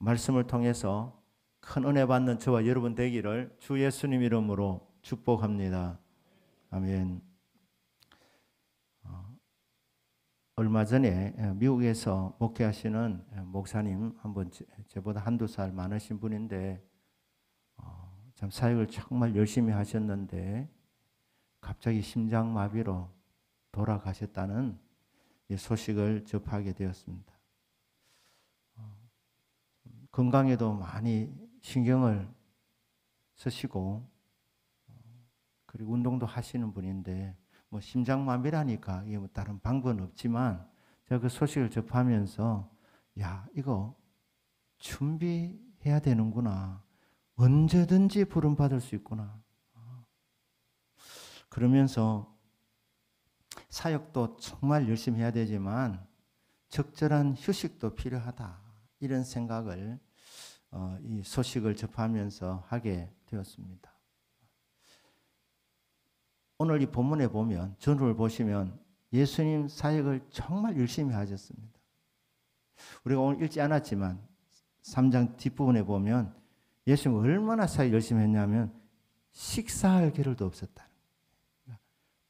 말씀을 통해서 큰 은혜 받는 저와 여러분 되기를 주 예수님 이름으로 축복합니다. 아멘. 얼마 전에 미국에서 목회하시는 목사님 한분 저보다 한두 살 많으신 분인데 참 사역을 정말 열심히 하셨는데 갑자기 심장마비로 돌아가셨다는 소식을 접하게 되었습니다. 건강에도 많이 신경을 쓰시고 그리고 운동도 하시는 분인데 뭐 심장마비라니까 이게 뭐 다른 방법은 없지만 제가 그 소식을 접하면서 야 이거 준비해야 되는구나. 언제든지 부름받을 수 있구나. 그러면서 사역도 정말 열심히 해야 되지만 적절한 휴식도 필요하다. 이런 생각을 이 소식을 접하면서 하게 되었습니다. 오늘 이 본문에 보면 전후를 보시면 예수님 사역을 정말 열심히 하셨습니다. 우리가 오늘 읽지 않았지만 3장 뒷부분에 보면 예수님 얼마나 사역 열심히 했냐면 식사할 겨를도 없었다.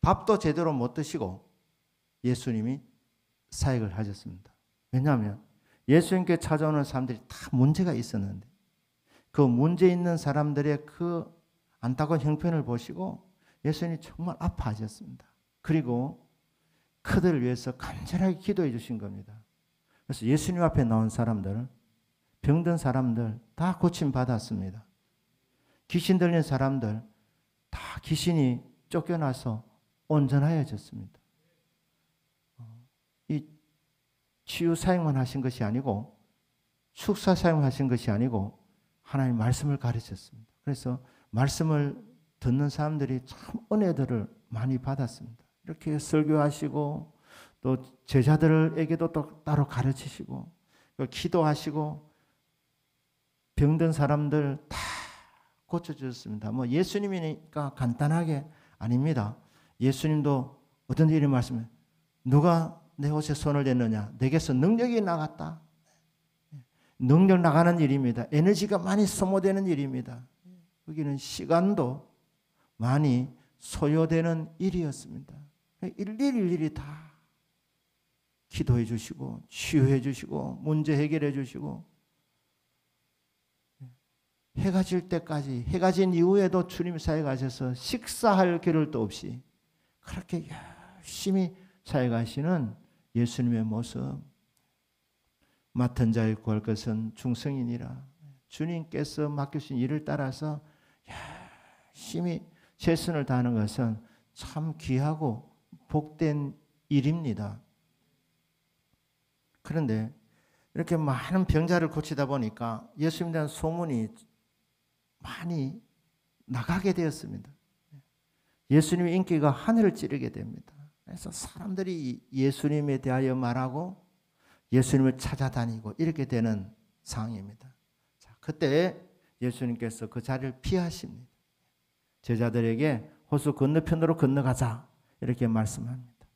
밥도 제대로 못 드시고 예수님이 사역을 하셨습니다. 왜냐하면 예수님께 찾아오는 사람들이 다 문제가 있었는데 그 문제 있는 사람들의 그 안타까운 형편을 보시고 예수님이 정말 아파하셨습니다. 그리고 그들을 위해서 간절하게 기도해 주신 겁니다. 그래서 예수님 앞에 나온 사람들, 병든 사람들 다 고침받았습니다. 귀신 들린 사람들 다 귀신이 쫓겨나서 온전하여졌습니다. 이 치유 사역만 하신 것이 아니고 축사 사역만 하신 것이 아니고 하나님 말씀을 가르쳤습니다. 그래서 말씀을 듣는 사람들이 참 은혜들을 많이 받았습니다. 이렇게 설교하시고 또 제자들에게도 또 따로 가르치시고 기도하시고 병든 사람들 다 고쳐주셨습니다. 뭐 예수님이니까 간단하게 아닙니다. 예수님도 어떤 일이 말씀해 누가 내 옷에 손을 댔느냐 내게서 능력이 나갔다. 능력 나가는 일입니다. 에너지가 많이 소모되는 일입니다. 여기는 시간도 많이 소요되는 일이었습니다. 일일이 다 기도해 주시고 치유해 주시고 문제 해결해 주시고 해가 질 때까지 해가 진 이후에도 주님 사역하셔서 식사할 겨를도 없이 그렇게 열심히 사역하시는 예수님의 모습. 맡은 자의 구할 것은 충성이니라. 주님께서 맡기신 일을 따라서 열심히 최선을 다하는 것은 참 귀하고 복된 일입니다. 그런데 이렇게 많은 병자를 고치다 보니까 예수님에 대한 소문이 많이 나가게 되었습니다. 예수님의 인기가 하늘을 찌르게 됩니다. 그래서 사람들이 예수님에 대하여 말하고 예수님을 찾아다니고 이렇게 되는 상황입니다. 자, 그때 예수님께서 그 자리를 피하십니다. 제자들에게 호수 건너편으로 건너가자 이렇게 말씀합니다.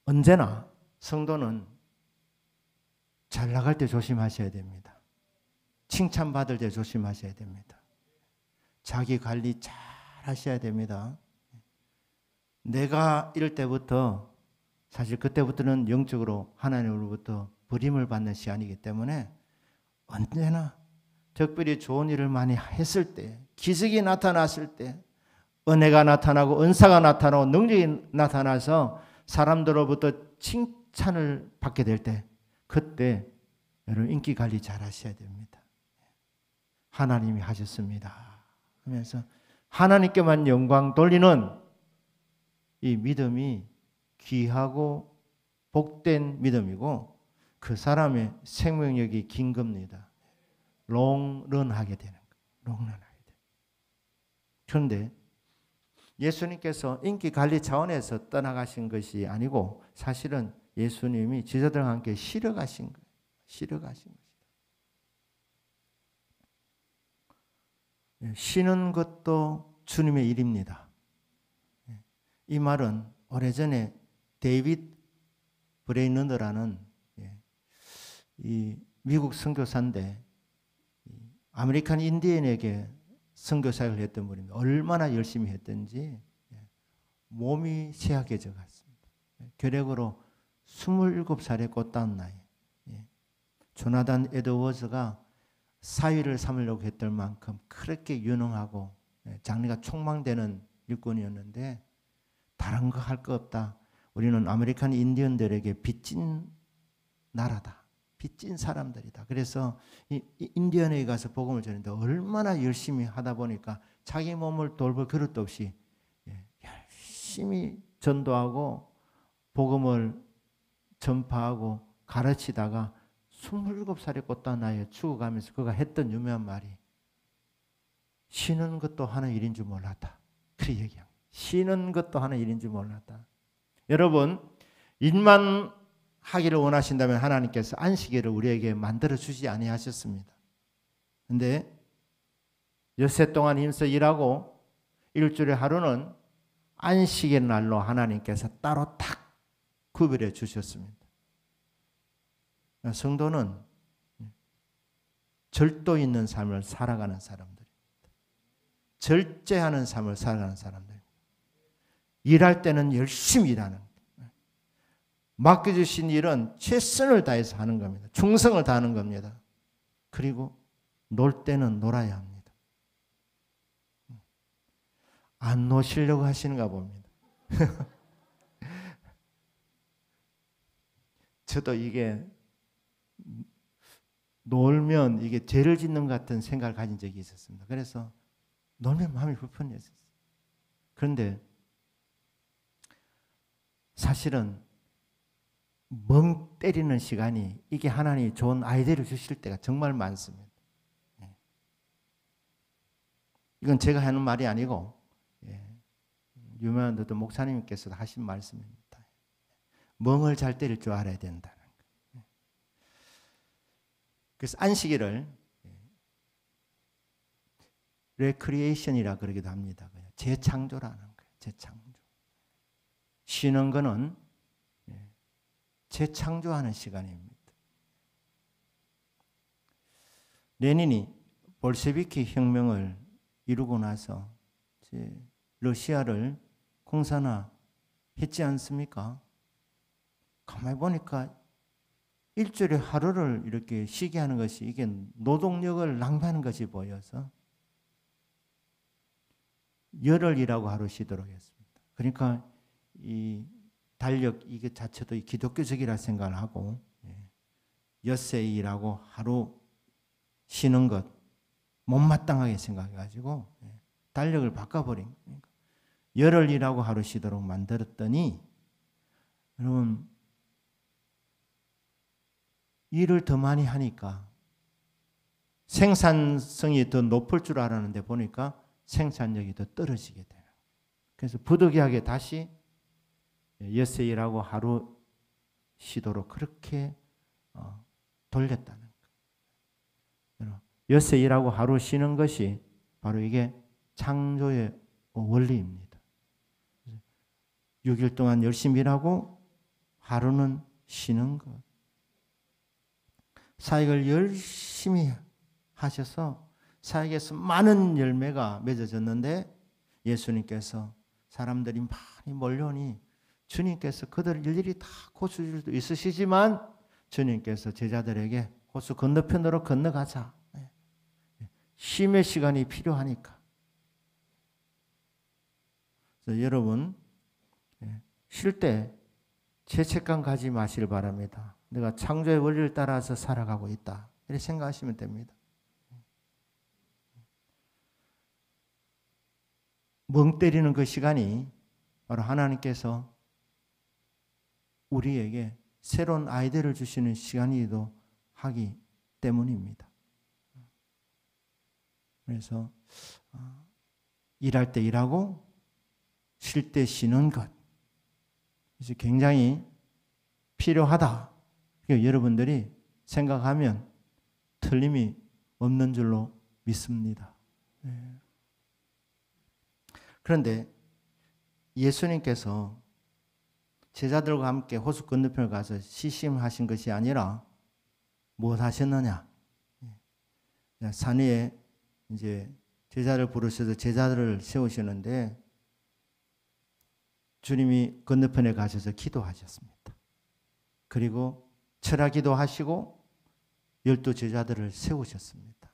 언제나 성도는 잘 나갈 때 조심하셔야 됩니다. 칭찬받을 때 조심하셔야 됩니다. 자기 관리 잘 하셔야 됩니다. 내가 이럴 때부터 사실 그때부터는 영적으로 하나님으로부터 버림을 받는 시간이기 때문에 언제나 특별히 좋은 일을 많이 했을 때 기적이 나타났을 때 은혜가 나타나고 은사가 나타나고 능력이 나타나서 사람들로부터 칭찬을 받게 될 때 그때 여러분 인기 관리 잘 하셔야 됩니다. 하나님이 하셨습니다 하면서 하나님께만 영광 돌리는 이 믿음이 귀하고 복된 믿음이고 그 사람의 생명력이 긴 겁니다. 롱런하게 되는 거예요. 롱런하게 돼요. 그런데 예수님께서 인기 관리 차원에서 떠나가신 것이 아니고 사실은 예수님이 제자들과 함께 쉬러 가신 거예요. 쉬러 가신 것이다. 쉬는 것도 주님의 일입니다. 이 말은 오래전에 데이빗 브레이너라는 이 미국 선교사인데 아메리칸 인디언에게 선교사역을 했던 분입니다. 얼마나 열심히 했던지 몸이 쇠약해져 갔습니다. 결핵으로 27살에 꽃다운 나이. 조나단 에드워즈가 사위를 삼으려고 했던 만큼 그렇게 유능하고 장래가 촉망되는 일꾼이었는데 다른 거 할 거 없다. 우리는 아메리칸 인디언들에게 빚진 나라다. 빚진 사람들이다. 그래서 인디언에 가서 복음을 전했는데 얼마나 열심히 하다 보니까 자기 몸을 돌볼 그릇도 없이 열심히 전도하고 복음을 전파하고 가르치다가 27살의 꽃다운 나이에 죽어가면서 그가 했던 유명한 말이 쉬는 것도 하는 일인 줄 몰랐다. 그렇게 얘기합니다. 쉬는 것도 하는 일인 줄 몰랐다. 여러분, 일만 하기를 원하신다면 하나님께서 안식일을 우리에게 만들어 주지 아니하셨습니다. 그런데 엿새 동안 힘써 일하고 일주일에 하루는 안식의 날로 하나님께서 따로 탁 구별해 주셨습니다. 성도는 절도 있는 삶을 살아가는 사람들입니다. 절제하는 삶을 살아가는 사람들입니다. 일할 때는 열심히 일하는 거예요. 맡겨주신 일은 최선을 다해서 하는 겁니다. 충성을 다하는 겁니다. 그리고 놀 때는 놀아야 합니다. 안 노시려고 하시는가 봅니다. 저도 이게 놀면 이게 죄를 짓는 것 같은 생각을 가진 적이 있었습니다. 그래서 놀면 마음이 불편했었어요. 그런데 사실은 멍 때리는 시간이 이게 하나님이 좋은 아이디어를 주실 때가 정말 많습니다. 이건 제가 하는 말이 아니고 유명한 목사님께서도 하신 말씀입니다. 멍을 잘 때릴 줄 알아야 된다는 거예요. 그래서 안식일을 레크리에이션이라 그러기도 합니다. 재창조라는 거예요. 재창조. 쉬는 거는 재창조하는 시간입니다. 레닌이 볼셰비키 혁명을 이루고 나서 러시아를 공산화했지 않습니까? 가만히 보니까 일주일에 하루를 이렇게 쉬게 하는 것이 이게 노동력을 낭비하는 것이 보여서 열흘이라고 하루 쉬도록 했습니다. 그러니까 이 달력 이게 자체도 기독교적이라 생각을 하고 엿새일하고 하루 쉬는 것 못마땅하게 생각해가지고 달력을 바꿔버린 거예요. 열흘이라고 하루 쉬도록 만들었더니 여러분 일을 더 많이 하니까 생산성이 더 높을 줄 알았는데 보니까 생산력이 더 떨어지게 돼요. 그래서 부득이하게 다시 엿새일하고 하루 쉬도록 그렇게 돌렸다는 거예요. 엿새일하고 하루 쉬는 것이 바로 이게 창조의 원리입니다. 6일 동안 열심히 일하고 하루는 쉬는 것. 사역을 열심히 하셔서 사역에서 많은 열매가 맺어졌는데 예수님께서 사람들이 많이 몰려오니 주님께서 그들을 일일이 다 고쳐줄 수도 있으시지만 주님께서 제자들에게 호수 건너편으로 건너가자. 쉼의 시간이 필요하니까. 그래서 여러분 쉴 때 죄책감 가지 마시길 바랍니다. 내가 창조의 원리를 따라서 살아가고 있다. 이렇게 생각하시면 됩니다. 멍 때리는 그 시간이 바로 하나님께서 우리에게 새로운 아이디어를 주시는 시간이기도 하기 때문입니다. 그래서 일할 때 일하고 쉴 때 쉬는 것. 그래서 굉장히 필요하다. 여러분들이 생각하면 틀림이 없는 줄로 믿습니다. 그런데 예수님께서 제자들과 함께 호수 건너편을 가서 시심하신 것이 아니라 무엇 하셨느냐? 산 위에 이제 제자를 부르셔서 제자들을 세우시는데 주님이 건너편에 가셔서 기도하셨습니다. 그리고 철야 기도하시고 12 제자들을 세우셨습니다.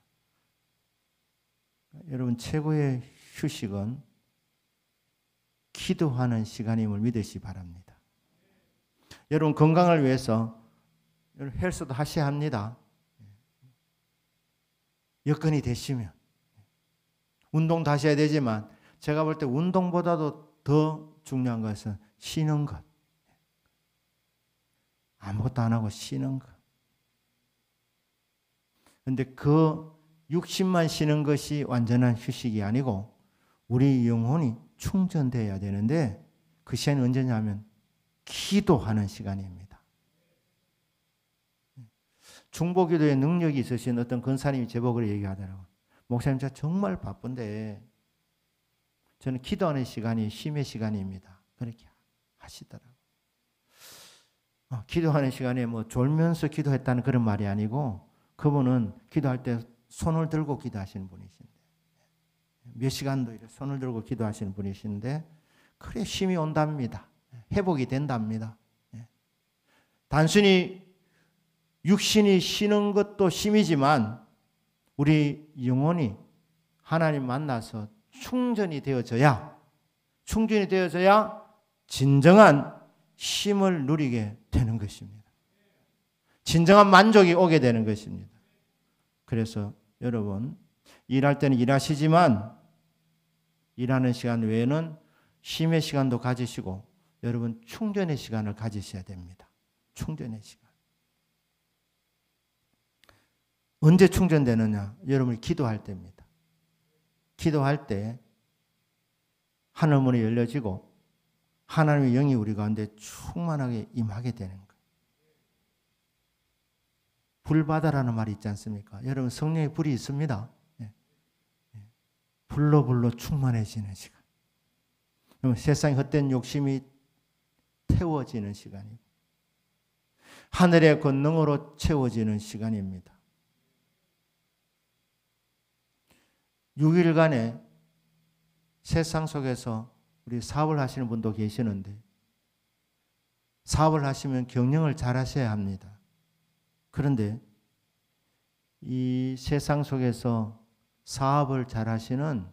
여러분, 최고의 휴식은 기도하는 시간임을 믿으시기 바랍니다. 여러분, 건강을 위해서 헬스도 하셔야 합니다. 여건이 되시면 운동도 하셔야 되지만 제가 볼 때 운동보다도 더 중요한 것은 쉬는 것. 아무것도 안 하고 쉬는 것. 그런데 그 60만 쉬는 것이 완전한 휴식이 아니고 우리 영혼이 충전되어야 되는데 그 시간이 언제냐면 기도하는 시간입니다. 중보기도에 능력이 있으신 어떤 권사님이 제보를 얘기하더라고요. 목사님, 제가 정말 바쁜데 저는 기도하는 시간이 쉼의 시간입니다. 그렇게 하시더라고요. 기도하는 시간에 뭐 졸면서 기도했다는 그런 말이 아니고 그분은 기도할 때 손을 들고 기도하시는 분이신데 몇 시간도 이렇게 손을 들고 기도하시는 분이신데 그래 쉼이 온답니다. 회복이 된답니다. 단순히 육신이 쉬는 것도 쉼이지만 우리 영혼이 하나님 만나서 충전이 되어져야 진정한 쉼을 누리게 되는 것입니다. 진정한 만족이 오게 되는 것입니다. 그래서 여러분, 일할 때는 일하시지만 일하는 시간 외에는 쉼의 시간도 가지시고 여러분 충전의 시간을 가지셔야 됩니다. 충전의 시간. 언제 충전되느냐? 여러분이 기도할 때입니다. 기도할 때 하늘문이 열려지고 하나님의 영이 우리 가운데 충만하게 임하게 되는 거예요. 불바다라는 말이 있지 않습니까? 여러분, 성령의 불이 있습니다. 불로 충만해지는 시간. 세상의 헛된 욕심이 태워지는 시간이고 하늘의 권능으로 채워지는 시간입니다. 6일간의 세상 속에서 우리 사업을 하시는 분도 계시는데 사업을 하시면 경영을 잘 하셔야 합니다. 그런데 이 세상 속에서 사업을 잘 하시는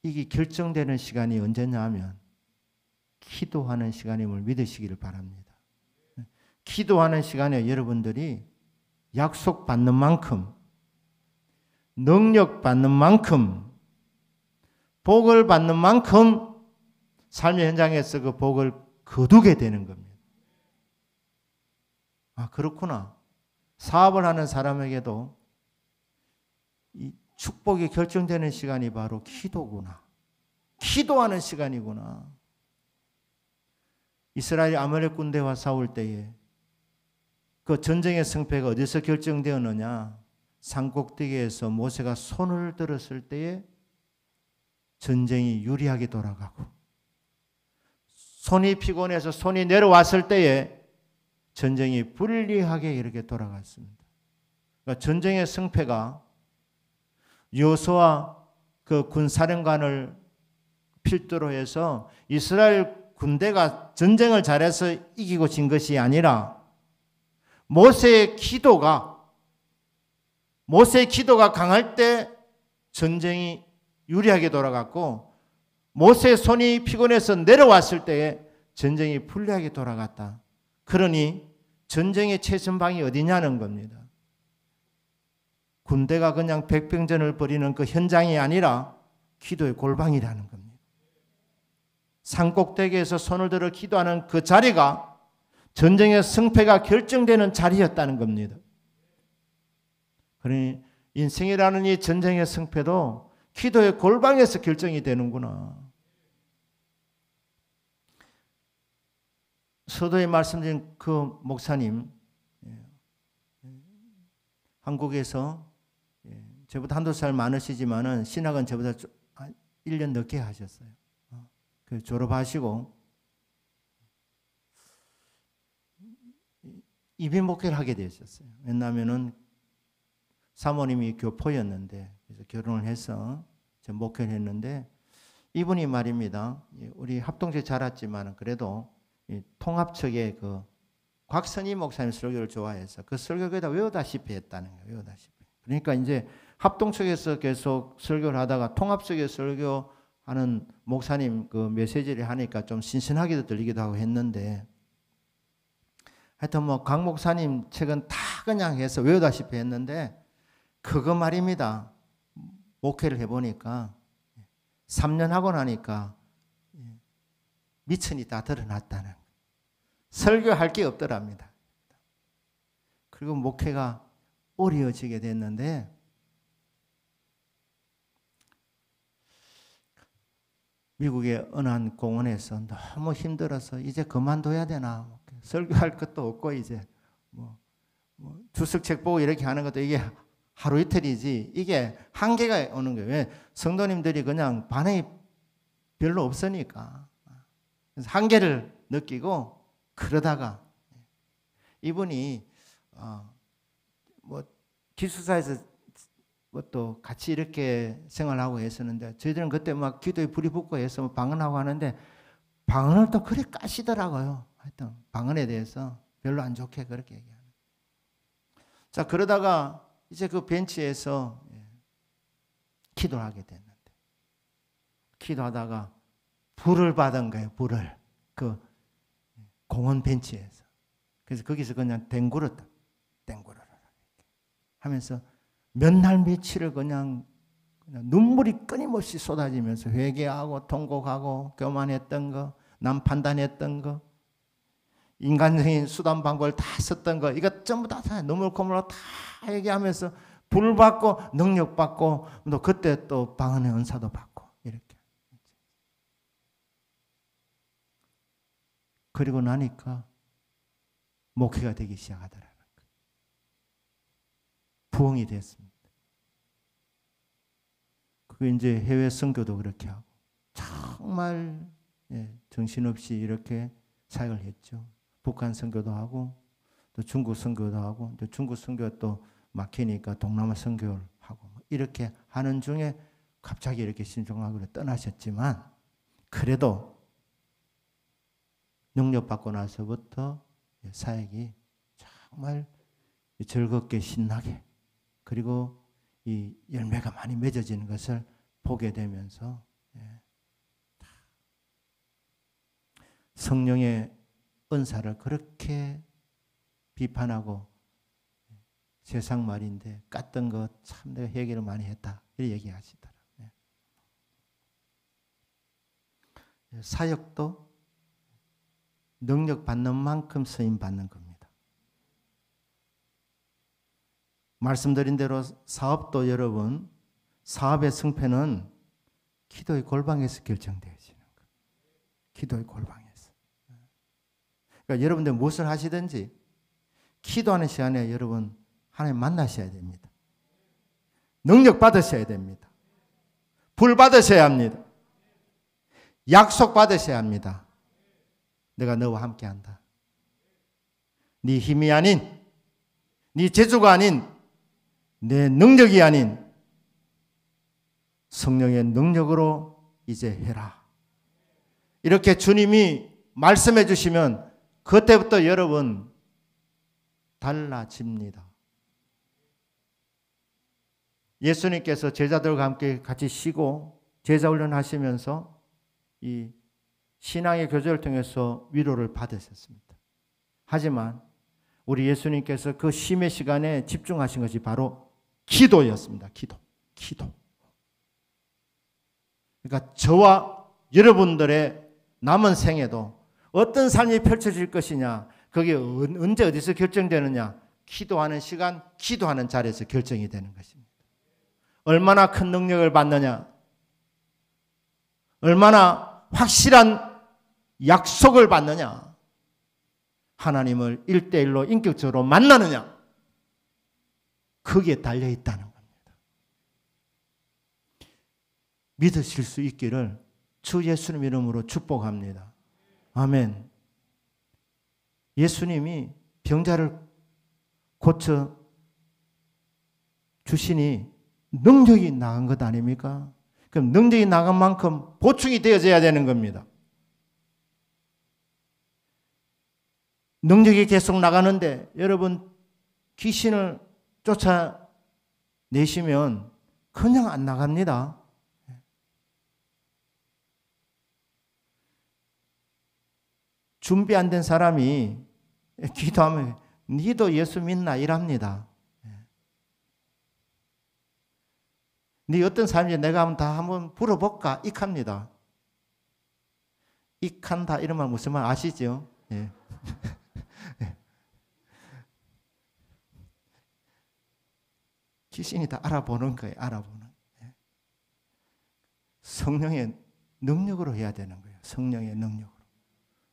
이게 결정되는 시간이 언제냐 하면 기도하는 시간임을 믿으시기를 바랍니다. 기도하는 시간에 여러분들이 약속받는 만큼 능력 받는 만큼 복을 받는 만큼 삶의 현장에서 그 복을 거두게 되는 겁니다. 아, 그렇구나. 사업을 하는 사람에게도 이 축복이 결정되는 시간이 바로 기도구나. 기도하는 시간이구나. 이스라엘이 아말렉 군대와 싸울 때에 그 전쟁의 승패가 어디서 결정되었느냐? 산꼭대기에서 모세가 손을 들었을 때에 전쟁이 유리하게 돌아가고 손이 피곤해서 손이 내려왔을 때에 전쟁이 불리하게 이렇게 돌아갔습니다. 그러니까 전쟁의 승패가 여호수아 그 군사령관을 필두로 해서 이스라엘 군대가 전쟁을 잘해서 이기고 진 것이 아니라 모세의 기도가 강할 때 전쟁이 유리하게 돌아갔고 모세의 손이 피곤해서 내려왔을 때에 전쟁이 불리하게 돌아갔다. 그러니 전쟁의 최전방이 어디냐는 겁니다. 군대가 그냥 백병전을 벌이는 그 현장이 아니라 기도의 골방이라는 겁니다. 산꼭대기에서 손을 들어 기도하는 그 자리가 전쟁의 승패가 결정되는 자리였다는 겁니다. 그러니 인생이라는 이 전쟁의 승패도 기도의 골방에서 결정이 되는구나. 서두에 말씀드린 그 목사님, 한국에서 저보다 한두 살 많으시지만은 신학은 저보다 1년 늦게 하셨어요. 졸업하시고 이민 목회를 하게 되었어요. 왜냐하면은 사모님이 교포였는데 그래서 결혼을 해서 목회를 했는데 이분이 말입니다. 우리 합동체 자랐지만 그래도 통합측의 그 곽선희 목사님 설교를 좋아해서 그 설교에다 외우다시피 했다는 거예요. 외우다시피. 그러니까 이제 합동측에서 계속 설교를 하다가 통합측에 설교하는 목사님 그 메시지를 하니까 좀 신선하게도 들리기도 하고 했는데 하여튼 뭐 강 목사님 책은 다 그냥 해서 외우다시피 했는데 그거 말입니다. 목회를 해보니까 3년 하고 나니까 미천이 다 드러났다는 거예요. 설교할 게 없더랍니다. 그리고 목회가 어려워지게 됐는데 미국의 어느 한 공원에서 너무 힘들어서 이제 그만둬야 되나 설교할 것도 없고 이제 뭐 주석책 보고 이렇게 하는 것도 이게 하루 이틀이지 이게 한계가 오는 거예요. 왜? 성도님들이 그냥 반응이 별로 없으니까 그래서 한계를 느끼고 그러다가 이분이 뭐 기숙사에서 뭐 또 같이 이렇게 생활하고 했었는데 저희들은 그때 막 기도에 불이 붙고 해서 뭐 방언하고 하는데 방언을 또 그래 까시더라고요. 하여튼 방언에 대해서 별로 안 좋게 그렇게 얘기하는. 자 그러다가 이제 그 벤치에서 기도를 하게 됐는데 기도하다가 불을 받은 거예요. 불을 그 공원 벤치에서. 그래서 거기서 그냥 댕구르 하면서 몇 날 며칠을 그냥 눈물이 끊임없이 쏟아지면서 회개하고 통곡하고 교만했던 거, 남 판단했던 거, 인간적인 수단 방법을 다 썼던 거 이거 전부 다 눈물 콧물로 다 얘기하면서 불 받고 능력 받고 또 그때 또 방언의 은사도 받고 이렇게. 그리고 나니까 목회가 되기 시작하더라고요. 부흥이 됐습니다. 그 이제 해외 선교도 그렇게 하고 정말 정신없이 이렇게 사역을 했죠. 북한 선교도 하고 또 중국 선교도 하고 또 중국 선교 또 막히니까 동남아 선교를 하고 이렇게 하는 중에 갑자기 이렇게 신종학으로 떠나셨지만 그래도 능력받고 나서부터 사역이 정말 즐겁게 신나게 그리고 이 열매가 많이 맺어지는 것을 보게 되면서 성령의 은사를 그렇게 비판하고 세상 말인데 깠던 것 참 내가 회개를 많이 했다 이렇게 얘기하시더라고요. 사역도 능력 받는 만큼 쓰임 받는 겁니다. 말씀드린 대로 사업도 여러분 사업의 승패는 기도의 골방에서 결정되어지는 거예요. 기도의 골방에서. 그러니까 여러분들 무엇을 하시든지 기도하는 시간에 여러분 하나님 만나셔야 됩니다. 능력 받으셔야 됩니다. 불 받으셔야 합니다. 약속 받으셔야 합니다. 내가 너와 함께한다. 네 힘이 아닌 네 재주가 아닌 내 능력이 아닌 성령의 능력으로 이제 해라. 이렇게 주님이 말씀해 주시면 그때부터 여러분 달라집니다. 예수님께서 제자들과 함께 같이 쉬고 제자 훈련하시면서 이 신앙의 교제를 통해서 위로를 받으셨습니다. 하지만 우리 예수님께서 그 쉼의 시간에 집중하신 것이 바로 기도였습니다. 기도. 그러니까 저와 여러분들의 남은 생에도 어떤 삶이 펼쳐질 것이냐, 그게 언제 어디서 결정되느냐, 기도하는 시간, 기도하는 자리에서 결정이 되는 것입니다. 얼마나 큰 능력을 받느냐, 얼마나 확실한 약속을 받느냐, 하나님을 1대1로 인격적으로 만나느냐, 거기에 달려있다는 겁니다. 믿으실 수 있기를 주 예수님 이름으로 축복합니다. 아멘. 예수님이 병자를 고쳐 주시니 능력이 나간 것 아닙니까? 그럼 능력이 나간 만큼 보충이 되어져야 되는 겁니다. 능력이 계속 나가는데 여러분 귀신을 쫓아내시면 그냥 안 나갑니다. 준비 안 된 사람이 기도하면 니도 예수 믿나 이랍니다. 니 어떤 사람인지 내가 한번 물어볼까? 익합니다. 익한다 이런 말 무슨 말 아시죠? 예. 귀신이 다 알아보는 거예요. 알아보는. 성령의 능력으로 해야 되는 거예요. 성령의 능력으로.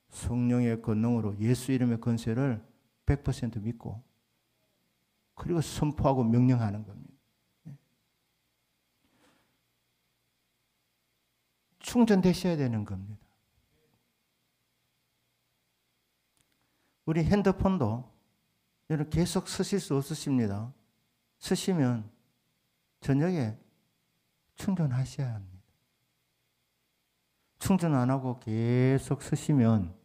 성령의 권능으로 예수 이름의 권세를 100% 믿고 그리고 선포하고 명령하는 겁니다. 충전되셔야 되는 겁니다. 우리 핸드폰도 여러분 계속 쓰실 수 없으십니다. 쓰시면 저녁에 충전하셔야 합니다. 충전 안 하고 계속 쓰시면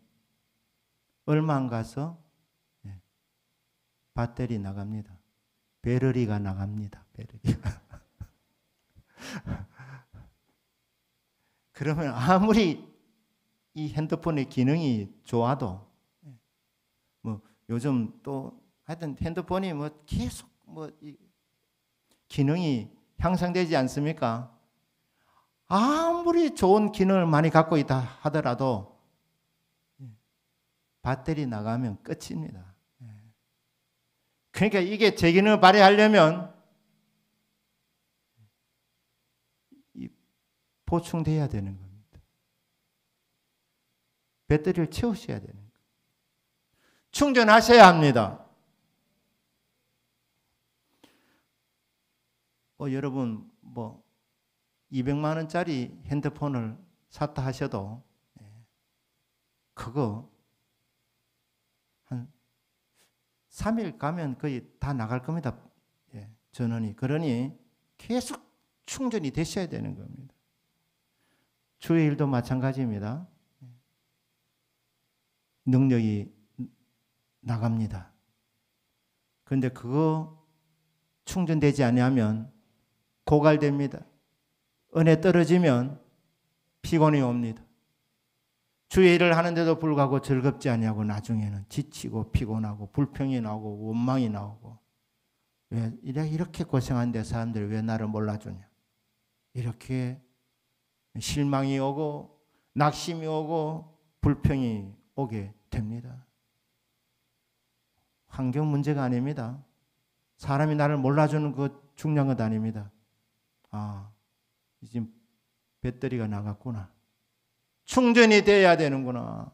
얼마 안 가서 배터리 나갑니다. 배터리가 나갑니다. 배터리가. 그러면 아무리 이 핸드폰의 기능이 좋아도 뭐 요즘 또 하여튼 핸드폰이 뭐 계속 뭐 기능이 향상되지 않습니까? 아무리 좋은 기능을 많이 갖고 있다 하더라도 배터리 나가면 끝입니다. 그러니까 이게 제 기능을 발휘하려면 보충돼야 되는 겁니다. 배터리를 채우셔야 되는 거예요. 충전하셔야 합니다. 여러분 뭐 200만 원짜리 핸드폰을 샀다 하셔도 그거 한 3일 가면 거의 다 나갈 겁니다. 전원이. 그러니 계속 충전이 되셔야 되는 겁니다. 주의 일도 마찬가지입니다. 능력이 나갑니다. 그런데 그거 충전되지 않으면 고갈됩니다. 은혜 떨어지면 피곤이 옵니다. 주의 일을 하는데도 불구하고 즐겁지 아니하고 나중에는 지치고 피곤하고 불평이 나오고 원망이 나오고 왜 이렇게 고생하는데 사람들이 왜 나를 몰라주냐. 이렇게 실망이 오고 낙심이 오고 불평이 오게 됩니다. 환경 문제가 아닙니다. 사람이 나를 몰라주는 것 중요한 것 아닙니다. 지금 배터리가 나갔구나. 충전이 돼야 되는구나.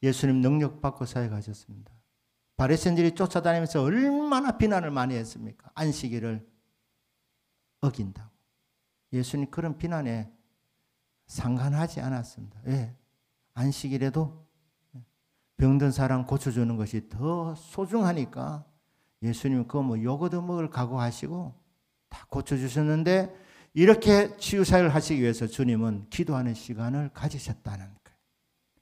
예수님 능력 받고 사역하셨습니다. 바리새인들이 쫓아다니면서 얼마나 비난을 많이 했습니까? 안식일을 어긴다고. 예수님 그런 비난에 상관하지 않았습니다. 왜? 안식일에도 병든 사람 고쳐주는 것이 더 소중하니까 예수님은 그거 뭐 욕 얻어먹을 각오하시고 다 고쳐주셨는데 이렇게 치유사역을 하시기 위해서 주님은 기도하는 시간을 가지셨다는 거예요.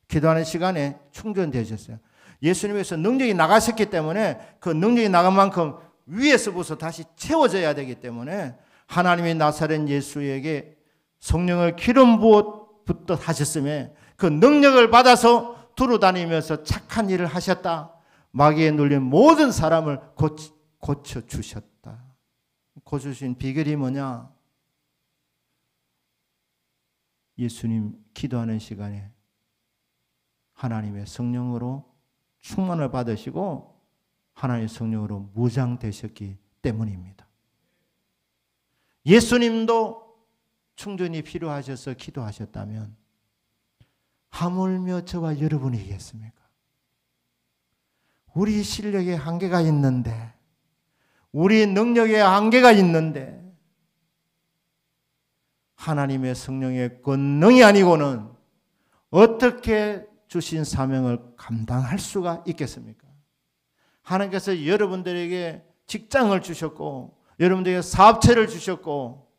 기도하는 시간에 충전되셨어요. 예수님에서 능력이 나가셨기 때문에 그 능력이 나간 만큼 위에서부터 다시 채워져야 되기 때문에 하나님이 나사렛 예수에게 성령을 기름 부어 하셨음에 그 능력을 받아서 두루다니면서 착한 일을 하셨다. 마귀에 눌린 모든 사람을 고쳐주셨다. 고쳐주신 비결이 뭐냐? 예수님 기도하는 시간에 하나님의 성령으로 충만을 받으시고 하나님의 성령으로 무장되셨기 때문입니다. 예수님도 충전이 필요하셔서 기도하셨다면 하물며 저와 여러분이겠습니까? 우리 실력에 한계가 있는데, 우리 능력에 한계가 있는데 하나님의 성령의 권능이 아니고는 어떻게 주신 사명을 감당할 수가 있겠습니까? 하나님께서 여러분들에게 직장을 주셨고 여러분들에게 사업체를 주셨고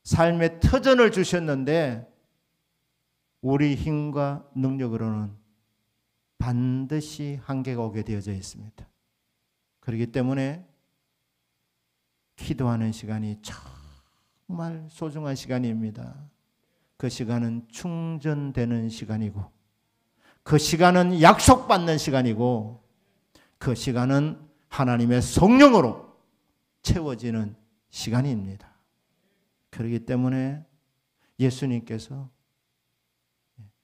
삶의 터전을 주셨는데 우리 힘과 능력으로는 반드시 한계가 오게 되어져 있습니다. 그렇기 때문에 기도하는 시간이 정말 소중한 시간입니다. 그 시간은 충전되는 시간이고 그 시간은 약속받는 시간이고 그 시간은 하나님의 성령으로 채워지는 시간입니다. 그렇기 때문에 예수님께서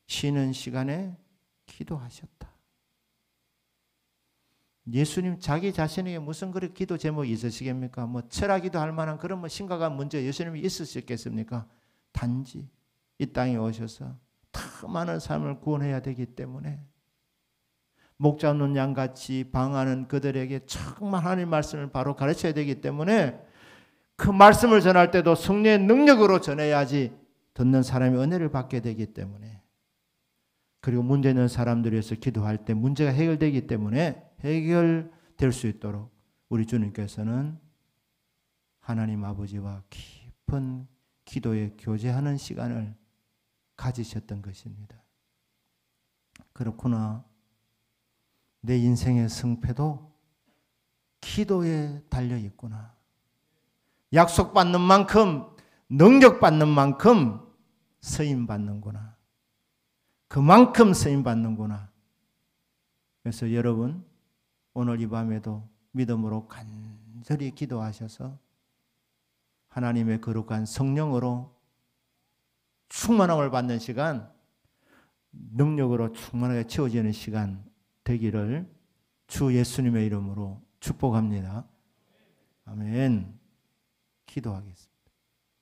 쉬는 시간에 기도하셨다. 예수님 자기 자신에게 무슨 그런 기도 제목이 있으시겠습니까? 뭐 철학기도 할 만한 그런 심각한 문제 예수님이 있으셨겠습니까? 단지 이 땅에 오셔서 더 많은 삶을 구원해야 되기 때문에 목 잡는 양같이 방하는 그들에게 정말 하나님의 말씀을 바로 가르쳐야 되기 때문에 그 말씀을 전할 때도 성령의 능력으로 전해야지 듣는 사람이 은혜를 받게 되기 때문에 그리고 문제 있는 사람들을 위해서 기도할 때 문제가 해결되기 때문에 해결될 수 있도록 우리 주님께서는 하나님 아버지와 깊은 기도에 교제하는 시간을 가지셨던 것입니다. 그렇구나. 내 인생의 승패도 기도에 달려 있구나. 약속받는 만큼 능력받는 만큼 쓰임받는구나. 그만큼 쓰임받는구나. 그래서 여러분 오늘 이 밤에도 믿음으로 간절히 기도하셔서 하나님의 거룩한 성령으로 충만함을 받는 시간, 능력으로 충만하게 채워지는 시간 되기를 주 예수님의 이름으로 축복합니다. 아멘. 기도하겠습니다.